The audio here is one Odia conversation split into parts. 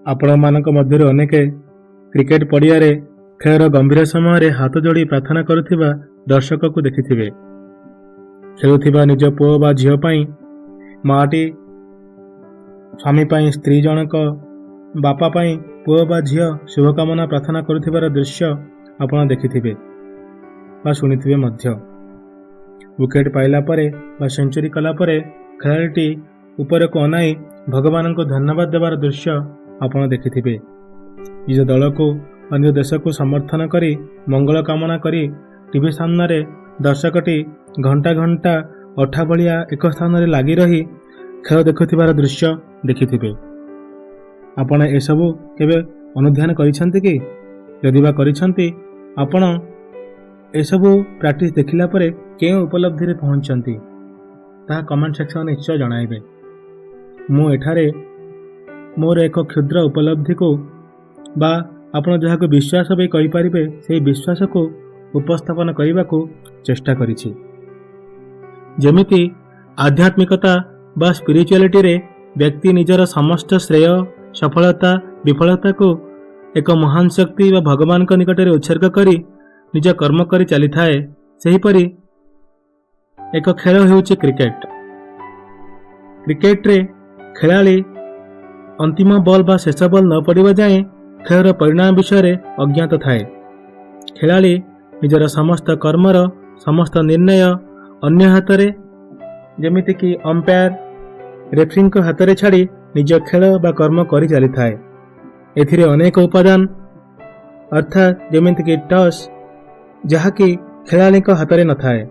ଆପଣମାନଙ୍କ ମଧ୍ୟରୁ ଅନେକ କ୍ରିକେଟ ପଡ଼ିଆରେ ଖେଳର ଗମ୍ଭୀର ସମୟରେ ହାତ ଯୋଡ଼ି ପ୍ରାର୍ଥନା କରୁଥିବା ଦର୍ଶକକୁ ଦେଖିଥିବେ। ଖେଳୁଥିବା ନିଜ ପୁଅ ବା ଝିଅ ପାଇଁ ମାଆଟି, ସ୍ୱାମୀ ପାଇଁ ସ୍ତ୍ରୀ ଜଣକ, ବାପା ପାଇଁ ପୁଅ ବା ଝିଅ ଶୁଭକାମନା ପ୍ରାର୍ଥନା କରୁଥିବାର ଦୃଶ୍ୟ ଆପଣ ଦେଖିଥିବେ ବା ଶୁଣିଥିବେ ମଧ୍ୟ। ୱିକେଟ୍ ପାଇଲା ପରେ ବା ସେଞ୍ଚୁରୀ କଲା ପରେ ଖେଳାଳିଟି ଉପରକୁ ଅନାଇ ଭଗବାନଙ୍କୁ ଧନ୍ୟବାଦ ଦେବାର ଦୃଶ୍ୟ ଆପଣ ଦେଖିଥିବେ। ନିଜ ଦଳକୁ ବା ନିଜ ଦେଶକୁ ସମର୍ଥନ କରି ମଙ୍ଗଳ କାମନା କରି ଟିଭି ସାମ୍ନାରେ ଦର୍ଶକଟି ଘଣ୍ଟା ଘଣ୍ଟା ଅଠା ଭଳିଆ ଏକ ସ୍ଥାନରେ ଲାଗି ରହି ଖେଳ ଦେଖୁଥିବାର ଦୃଶ୍ୟ ଦେଖିଥିବେ। ଆପଣ ଏସବୁ କେବେ ଅନୁଧ୍ୟାନ କରିଛନ୍ତି କି? ଯଦି ବା କରିଛନ୍ତି, ଆପଣ ଏସବୁ ପ୍ରାକ୍ଟିସ୍ ଦେଖିଲା ପରେ କେଉଁ ଉପଲବ୍ଧିରେ ପହଞ୍ଚନ୍ତି ତାହା କମେଣ୍ଟ ସେକ୍ସନରେ ନିଶ୍ଚୟ ଜଣାଇବେ। ମୁଁ ଏଠାରେ ମୋର ଏକ କ୍ଷୁଦ୍ର ଉପଲବ୍ଧିକୁ ବା ଆପଣ ଯାହାକୁ ବିଶ୍ୱାସ ବି କହିପାରିବେ ସେହି ବିଶ୍ୱାସକୁ ଉପସ୍ଥାପନ କରିବାକୁ ଚେଷ୍ଟା କରିଛି। ଯେମିତି ଆଧ୍ୟାତ୍ମିକତା ବା ସ୍ପିରିଚୁଆଲିଟିରେ ବ୍ୟକ୍ତି ନିଜର ସମସ୍ତ ଶ୍ରେୟ, ସଫଳତା, ବିଫଳତାକୁ ଏକ ମହାନ ଶକ୍ତି ବା ଭଗବାନଙ୍କ ନିକଟରେ ଉତ୍ସର୍ଗ କରି ନିଜ କର୍ମ କରି ଚାଲିଥାଏ, ସେହିପରି ଏକ ଖେଳ ହେଉଛି କ୍ରିକେଟ। କ୍ରିକେଟରେ ଖେଳାଳି ଅନ୍ତିମ ବଲ୍ ବା ଶେଷ ବଲ୍ ନ ପଡ଼ିବା ଯାଏଁ ଖେଳର ପରିଣାମ ବିଷୟରେ ଅଜ୍ଞାତ ଥାଏ। ଖେଳାଳି ନିଜର ସମସ୍ତ କର୍ମର ସମସ୍ତ ନିର୍ଣ୍ଣୟ ଅନ୍ୟ ହାତରେ, ଯେମିତିକି ଅମ୍ପାୟାର, ରେଫରିଙ୍କ ହାତରେ ଛାଡ଼ି ନିଜ ଖେଳ ବା କର୍ମ କରି ଚାଲିଥାଏ। ଏଥିରେ ଅନେକ ଉପାଦାନ ଅର୍ଥାତ୍ ଯେମିତିକି ଟସ୍, ଯାହାକି ଖେଳାଳିଙ୍କ ହାତରେ ନଥାଏ।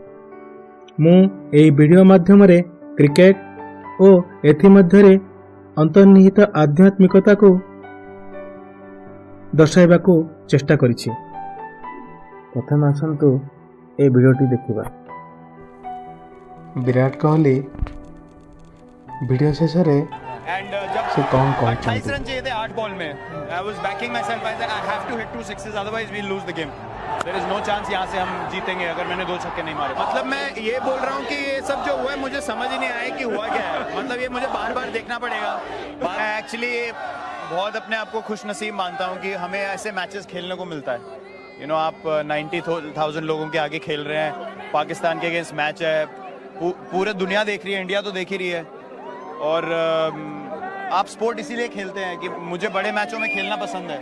ମୁଁ ଏହି ଭିଡ଼ିଓ ମାଧ୍ୟମରେ କ୍ରିକେଟ ଓ ଏଥିମଧ୍ୟରେ ଅନ୍ତର୍ନିହିତ ଆଧ୍ୟାତ୍ମିକତାକୁ ଦର୍ଶାଇବାକୁ ଚେଷ୍ଟା କରିଛି। ପ୍ରଥମେ ଆସନ୍ତୁ ଏ ଭିଡ଼ିଓଟି ଦେଖିବା। ବିରାଟ କୋହଲି ଭିଡ଼ିଓ ଶେଷରେ ସେ କ'ଣ କହିଛନ୍ତି? 28 रन चाहिए थे 8 बॉल में। I was backing myself, I have to hit 2 sixes otherwise we lose the game. There is no chance यहां से हम जीतेंगे अगर मैंने 2 छक्के नहीं मारे। मतलब मैं ये बोल रहा हूं कि ये सब जो हुआ है मुझे समझ ही नहीं आया कि हुआ क्या है। मतलब ये मुझे बार-बार देखना पड़ेगा। मैं एक्चुअली बहुत अपने आप को खुशनसीब मानता हूं कि हमें ऐसे मैचेस खेलने को मिलता है। यू नो, आप 90,000 लोगों के आगे खेल रहे हैं, पाकिस्तान के अगेंस्ट मैच है, पूरे दुनिया देख रही है, इंडिया तो देख ही रही है। और आप स्पोर्ट इसीलिए खेलते हैं कि मुझे बड़े मैचों में खेलना पसंद है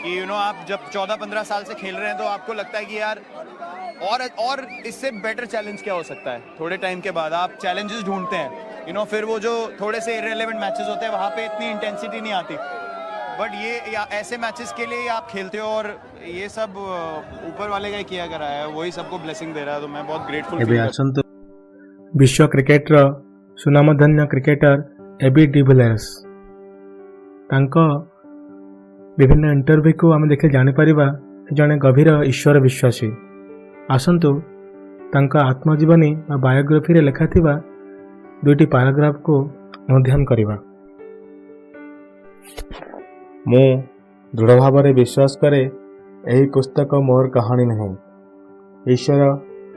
कि यू नो आप जब 14-15 साल से खेल रहे हैं तो आपको लगता है कि यार और इससे बेटर चैलेंज क्या हो सकता है। थोड़े टाइम के बाद आप चैलेंजेस ढूंढते हैं, यू नो, फिर वो जो थोड़े से इररिलेवेंट मैचेस होते हैं वहाँ पे इतनी इंटेंसिटी नहीं आती, बट ये ऐसे मैचेस के लिए आप खेलते हो और ये सब ऊपर वाले का किया करा है, वही सबको ब्लेसिंग दे रहा है। तो मैं बहुत ग्रेटफुल फील करता हूं। विश्व क्रिकेटर सुनामधन्य क्रिकेटर एबी डिविलियर्स तांको विभिन्न इंटरव्यू को आम देखे जापर जड़े गभीर ईश्वर विश्वासी। आसतु तांका आत्मजीवनी बायोग्राफी रे लेखा थिबा 2टी पैराग्राफ को अनुध्यान करिबा। मु दृढ़ भाव विश्वास करे एही पुस्तक मोर कहानी नहीं। ईश्वर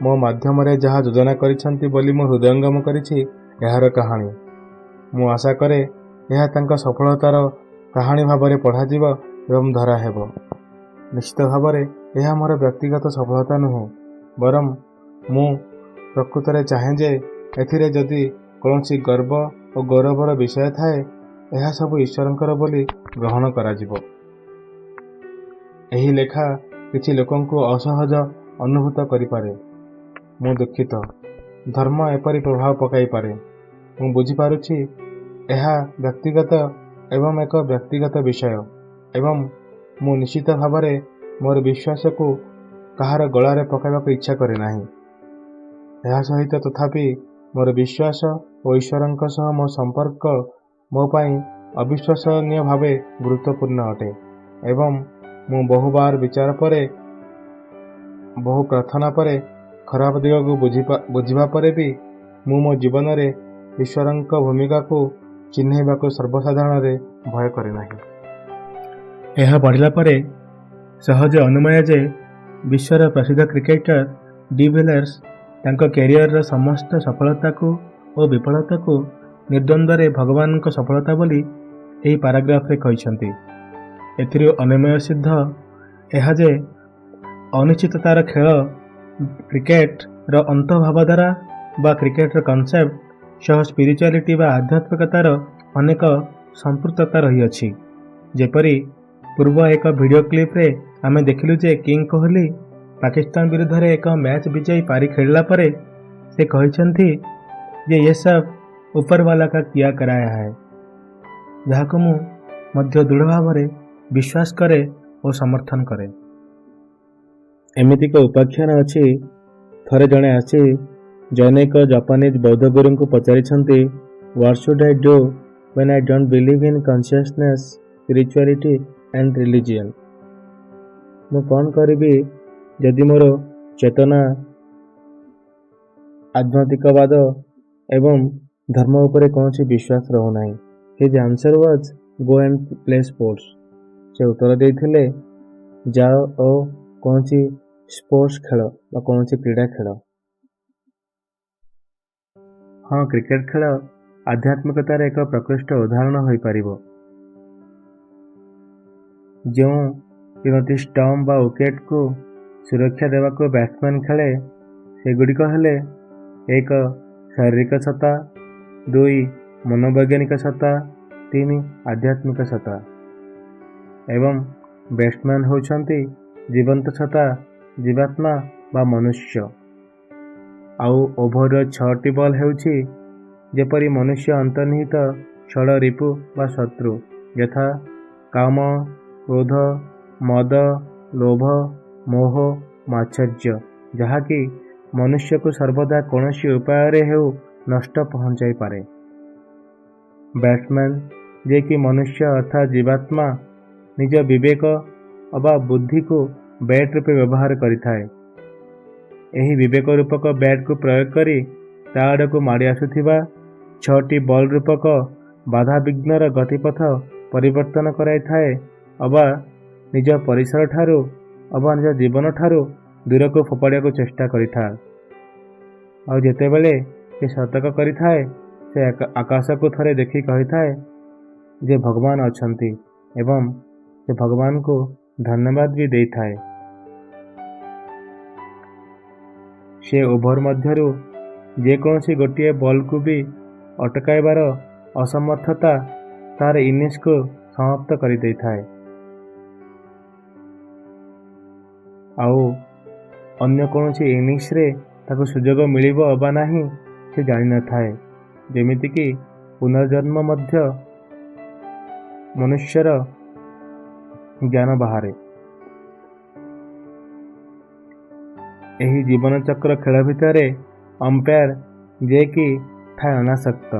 मो माध्यम रे जहाँ योजना करिसंती बोली मो हृदयंगम करिछि एहार कहानी। मु आशा करे यह तांका सफलतार कहानी भाବରେ पढ़ाଯିବ एवं धरा हेब। निश्चित भाବରେ यह मोर व्यक्तिगत सफलता नुहे, बरम मु प्रकृतरे चाहे जे एथिरे जदि कौनसी गर्व और गौरवर विषय थाए यह सब ईश्वरंकर बोली ग्रहण कराजिब। एही लेखा किछि लोकंकु असहज अनुभूत करिपारे। मु दुखित धर्म एपरी प्रभाव पकाई पारे। मु बुझी पारुछि यह व्यक्तिगत एवं एक व्यक्तिगत विषय एवं मु निश्चित भावरे मोर विश्वास को कहार गलारे पकाइबाक इच्छा करे नाही। यह सहित तथापि मोर विश्वास और ईश्वरंक सह मो संपर्क मो पाई अविश्वसनीय भावे गुरुत्वपूर्ण अटे एवं मु बहुबार विचार परे बहु प्रार्थना परे खराब दिग को बुझिबा परे भी मु मो जीवन रे ईश्वरंक भूमिका को चिन्हैबाको सर्वसाधारण रे भय करे नाही। यह पढ़िला परे सहज अनुमय जे विश्वर प्रसिद्ध क्रिकेटर डिविलियर्स तांको कैरियर समस्त सफलता को और विफलता को निर्द्वंद्व भगवान को सफलता बोली ଏହି ପାରାଗ୍ରାଫରେ କହିଛନ୍ତି। ଏଥିରୁ ଅନୁମେୟ ସିଦ୍ଧ ଏହା ଯେ ଅନିଶ୍ଚିତତାର ଖେଳ କ୍ରିକେଟର ଅନ୍ତର୍ଭାବଧାରା ବା କ୍ରିକେଟର କନସେପ୍ଟ ସହ ସ୍ପିରିଚୁଆଲିଟି ବା ଆଧ୍ୟାତ୍ମିକତାର ଅନେକ ସମ୍ପୃକ୍ତତା ରହିଅଛି। ଯେପରି ପୂର୍ବ ଏକ ଭିଡ଼ିଓ କ୍ଲିପ୍ରେ ଆମେ ଦେଖିଲୁ ଯେ କିଙ୍ଗ କୋହଲି ପାକିସ୍ତାନ ବିରୁଦ୍ଧରେ ଏକ ମ୍ୟାଚ୍ ବିଜୟୀ ପାରି ଖେଳିଲା ପରେ ସେ କହିଛନ୍ତି ଯେ ये सब ऊपर वाला का किया कराया है, ଯାହାକୁ ମୁଁ ମଧ୍ୟ ଦୃଢ଼ ଭାବରେ ବିଶ୍ୱାସ କରେ ଓ ସମର୍ଥନ କରେ। ଏମିତିକ ଉପାଖ୍ୟାନ ଅଛି, ଥରେ ଜଣେ ଆସି ଜନୈକ ଜାପାନିଜ ବୌଦ୍ଧ ଗୁରୁଙ୍କୁ ପଚାରିଛନ୍ତି, what should I do when I don't believe in consciousness, spirituality and religion? ମୁଁ କ'ଣ କରିବି ଯଦି ମୋର ଚେତନା, ଆଧ୍ୟାତ୍ମିକବାଦ ଏବଂ ଧର୍ମ ଉପରେ କୌଣସି ବିଶ୍ୱାସ ରହୁନାହିଁ। His answer was, go and play sports. ସେ ଉତ୍ତର ଦେଇଥିଲେ, ଯାଅ ଓ କୌଣସି ସ୍ପୋର୍ଟସ୍ ଖେଳ ବା କୌଣସି କ୍ରୀଡ଼ା ଖେଳ। ହଁ, କ୍ରିକେଟ ଖେଳ ଆଧ୍ୟାତ୍ମିକତାର ଏକ ପ୍ରକୃଷ୍ଟ ଉଦାହରଣ ହୋଇପାରିବ। ଯେଉଁ ତିନୋଟି ଷ୍ଟମ୍ପ ବା ୱିକେଟକୁ ସୁରକ୍ଷା ଦେବାକୁ ବ୍ୟାଟ୍ସମ୍ୟାନ୍ ଖେଳେ, ସେଗୁଡ଼ିକ ହେଲେ 1. ଶାରୀରିକ ସତ୍ତା, 2. ମନୋବୈଜ୍ଞାନିକ ସତ୍ତା, 3. ଆଧ୍ୟାତ୍ମିକ ସତ୍ତା ଏବଂ ବ୍ୟାଟ୍ସମ୍ୟାନ୍ ହେଉଛନ୍ତି ଜୀବନ୍ତ ସତ୍ତା, ଜୀବାତ୍ମା ବା ମନୁଷ୍ୟ। ଆଉ ଓଭରର 6ଟି ବଲ୍ ହେଉଛି ଯେପରି ମନୁଷ୍ୟ ଅନ୍ତର୍ନିହିତ ଷଡ଼ ରିପୁ ବା ଶତ୍ରୁ, ଯଥା କାମ, କ୍ରୋଧ, ମଦ, ଲୋଭ, ମୋହ, ମାତ୍ସର୍ଯ୍ୟ, ଯାହାକି ମନୁଷ୍ୟକୁ ସର୍ବଦା କୌଣସି ଉପାୟରେ ହେଉ ନଷ୍ଟ ପହଞ୍ଚାଇପାରେ। ବ୍ୟାଟ୍ସମ୍ୟାନ୍, ଯିଏକି ମନୁଷ୍ୟ ଅର୍ଥାତ୍ ଜୀବାତ୍ମା, ନିଜ ବିବେକ ଅବା ବୁଦ୍ଧିକୁ ବ୍ୟାଟ୍ ରୂପେ ବ୍ୟବହାର କରିଥାଏ। ଏହି ବିବେକ ରୂପକ ବ୍ୟାଟ୍କୁ ପ୍ରୟୋଗ କରି ତା ଆଡ଼କୁ ମାଡ଼ି ଆସୁଥିବା 6ଟି ବଲ୍ ରୂପକ ବାଧାବିଘ୍ନର ଗତିପଥ ପରିବର୍ତ୍ତନ କରାଇଥାଏ ଅବା ନିଜ ପରିସରଠାରୁ ଅବା ନିଜ ଜୀବନଠାରୁ ଦୂରକୁ ଫୋପାଡ଼ିବାକୁ ଚେଷ୍ଟା କରିଥାଏ। ଆଉ ଯେତେବେଳେ ସେ ଶତକ କରିଥାଏ, ସେ ଆକାଶକୁ ଥରେ ଦେଖି କହିଥାଏ ଯେ ଭଗବାନ ଅଛନ୍ତି ଏବଂ ସେ ଭଗବାନଙ୍କୁ ଧନ୍ୟବାଦ ବି ଦେଇଥାଏ। ସେ ଓଭର ମଧ୍ୟରୁ ଯେକୌଣସି ଗୋଟିଏ ବଲ୍କୁ ବି ଅଟକାଇବାର ଅସମର୍ଥତା ତାର ଇନିଂସକୁ ସମାପ୍ତ କରିଦେଇଥାଏ। ଆଉ ଅନ୍ୟ କୌଣସି ଇନିଂସରେ ତାକୁ ସୁଯୋଗ ମିଳିବ ଅବା ନାହିଁ ସେ ଜାଣିନଥାଏ। ଯେମିତିକି ପୁନର୍ଜନ୍ମ ମଧ୍ୟ ମନୁଷ୍ୟର ଜ୍ଞାନ ବାହାରେ। ଏହି ଜୀବନଚକ୍ର ଖେଳ ଭିତରେ ଅମ୍ପାୟାର, ଯିଏକି ଥାଏ ଅନାସକ୍ତ,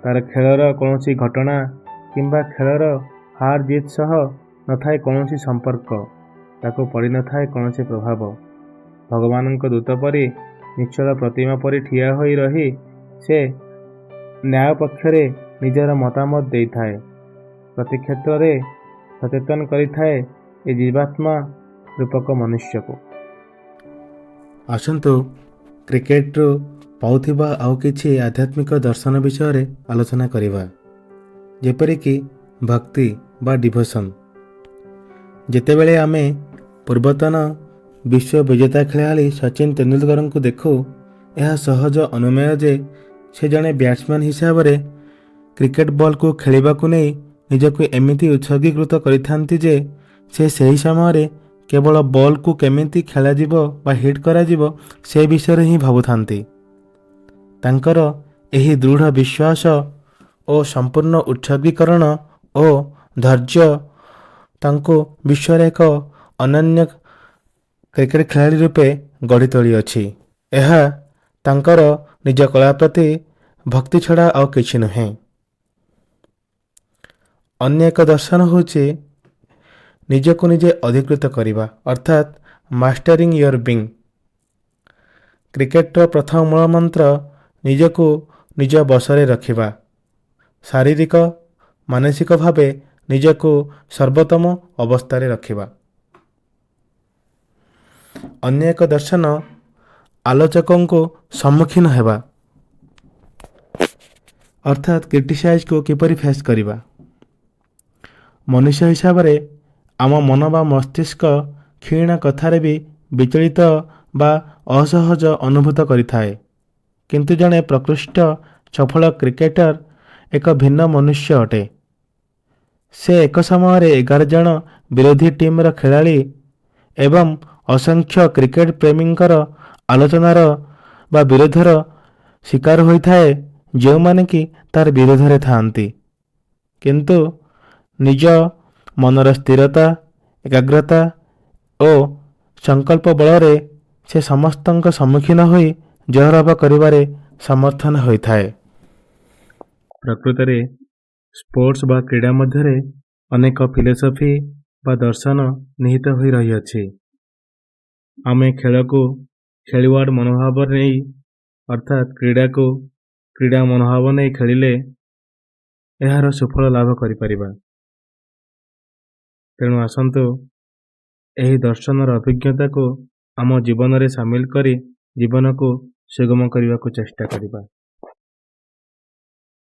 ତାର ଖେଳର କୌଣସି ଘଟଣା କିମ୍ବା ଖେଳର ହାର ଜିତ୍ ସହ ନଥାଏ କୌଣସି ସମ୍ପର୍କ, ତାକୁ ପଡ଼ିନଥାଏ କୌଣସି ପ୍ରଭାବ। ଭଗବାନଙ୍କ ଦୂତ ପରି ନିଶ୍ଚଳ ପ୍ରତିମା ପରି ଠିଆ ହୋଇ ରହି ସେ ନ୍ୟାୟ ପକ୍ଷରେ ନିଜର ମତାମତ ଦେଇଥାଏ। ପ୍ରତି କ୍ଷେତ୍ରରେ ସଚେତନ କରିଥାଏ ଏ ଜୀବାତ୍ମା ରୂପକ ମନୁଷ୍ୟକୁ। ଆସନ୍ତୁ କ୍ରିକେଟରୁ ପାଉଥିବା ଆଉ କିଛି ଆଧ୍ୟାତ୍ମିକ ଦର୍ଶନ ବିଷୟରେ ଆଲୋଚନା କରିବା, ଯେପରିକି ଭକ୍ତି ବା ଡିଭୋସନ୍। ଯେତେବେଳେ ଆମେ ପୂର୍ବତନ ବିଶ୍ୱ ବିଜେତା ଖେଳାଳି ସଚିନ ତେନ୍ଦୁଲକରଙ୍କୁ ଦେଖୁ, ଏହା ସହଜ ଅନୁମେୟ ଯେ ସେ ଜଣେ ବ୍ୟାଟ୍ସମ୍ୟାନ୍ ହିସାବରେ କ୍ରିକେଟ ବଲ୍କୁ ଖେଳିବାକୁ ନେଇ ନିଜକୁ ଏମିତି ଉତ୍ସର୍ଗୀକୃତ କରିଥାନ୍ତି ଯେ ସେ ସେହି ସମୟରେ କେବଳ ବଲ୍କୁ କେମିତି ଖେଳାଯିବ ବା ହିଟ୍ କରାଯିବ ସେ ବିଷୟରେ ହିଁ ଭାବୁଥାନ୍ତି। ତାଙ୍କର ଏହି ଦୃଢ଼ ବିଶ୍ୱାସ ଓ ସମ୍ପୂର୍ଣ୍ଣ ଉତ୍ସର୍ଗୀକରଣ ଓ ଧୈର୍ଯ୍ୟ ତାଙ୍କୁ ବିଶ୍ୱରେ ଏକ ଅନନ୍ୟ କ୍ରିକେଟ ଖେଳାଳି ରୂପେ ଗଢ଼ି ତୋଳିଅଛି। ଏହା ତାଙ୍କର ନିଜ କଳା ପ୍ରତି ଭକ୍ତି ଛଡ଼ା ଆଉ କିଛି ନୁହେଁ। ଅନ୍ୟ ଏକ ଦର୍ଶନ ହେଉଛି ନିଜକୁ ନିଜେ ଅଧିକୃତ କରିବା, ଅର୍ଥାତ୍ ମାଷ୍ଟରିଂ ୟୋର ବିଙ୍ଗ। କ୍ରିକେଟର ପ୍ରଥମ ମୂଳମନ୍ତ୍ର ନିଜକୁ ନିଜ ବଶରେ ରଖିବା, ଶାରୀରିକ ମାନସିକ ଭାବେ ନିଜକୁ ସର୍ବୋତ୍ତମ ଅବସ୍ଥାରେ ରଖିବା। ଅନ୍ୟ ଏକ ଦର୍ଶନ ଆଲୋଚକଙ୍କୁ ସମ୍ମୁଖୀନ ହେବା, ଅର୍ଥାତ୍ କ୍ରିଟିସାଇଜକୁ କିପରି ଫେସ୍ କରିବା। ମନୁଷ୍ୟ ହିସାବରେ ଆମ ମନ ବା ମସ୍ତିଷ୍କ କ୍ଷୀଣ କଥାରେ ବି ବିଚଳିତ ବା ଅସହଜ ଅନୁଭୂତ କରିଥାଏ। କିନ୍ତୁ ଜଣେ ପ୍ରକୃଷ୍ଟ ସଫଳ କ୍ରିକେଟର ଏକ ଭିନ୍ନ ମନୁଷ୍ୟ ଅଟେ। ସେ ଏକ ସମୟରେ 11 ଜଣ ବିରୋଧୀ ଟିମ୍ର ଖେଳାଳି ଏବଂ ଅସଂଖ୍ୟ କ୍ରିକେଟ ପ୍ରେମୀଙ୍କର ଆଲୋଚନାର ବା ବିରୋଧର ଶିକାର ହୋଇଥାଏ, ଯେଉଁମାନେ କି ତାର ବିରୋଧରେ ଥାଆନ୍ତି। କିନ୍ତୁ ନିଜ ମନର ସ୍ଥିରତା, ଏକାଗ୍ରତା ଓ ସଂକଳ୍ପ ବଳରେ ସେ ସମସ୍ତଙ୍କ ସମ୍ମୁଖୀନ ହୋଇ ଜୟଲାଭ କରିବାରେ ସମର୍ଥନ ହୋଇଥାଏ। ପ୍ରକୃତରେ ସ୍ପୋର୍ଟସ ବା କ୍ରୀଡ଼ା ମଧ୍ୟରେ ଅନେକ ଫିଲୋସଫି ବା ଦର୍ଶନ ନିହିତ ହୋଇ ରହିଅଛି। ଆମେ ଖେଳକୁ ଖେଳିୱାଡ଼ ମନୋଭାବରେ ନେଇ ଅର୍ଥାତ୍ କ୍ରୀଡ଼ାକୁ କ୍ରୀଡ଼ା ମନୋଭାବ ନେଇ ଖେଳିଲେ ଏହାର ସୁଫଳ ଲାଭ କରିପାରିବା। ତେଣୁ ଆସନ୍ତୁ ଏହି ଦର୍ଶନର ଅଭିଜ୍ଞତାକୁ ଆମ ଜୀବନରେ ସାମିଲ କରି ଜୀବନକୁ ସୁଗମ କରିବାକୁ ଚେଷ୍ଟା କରିବା।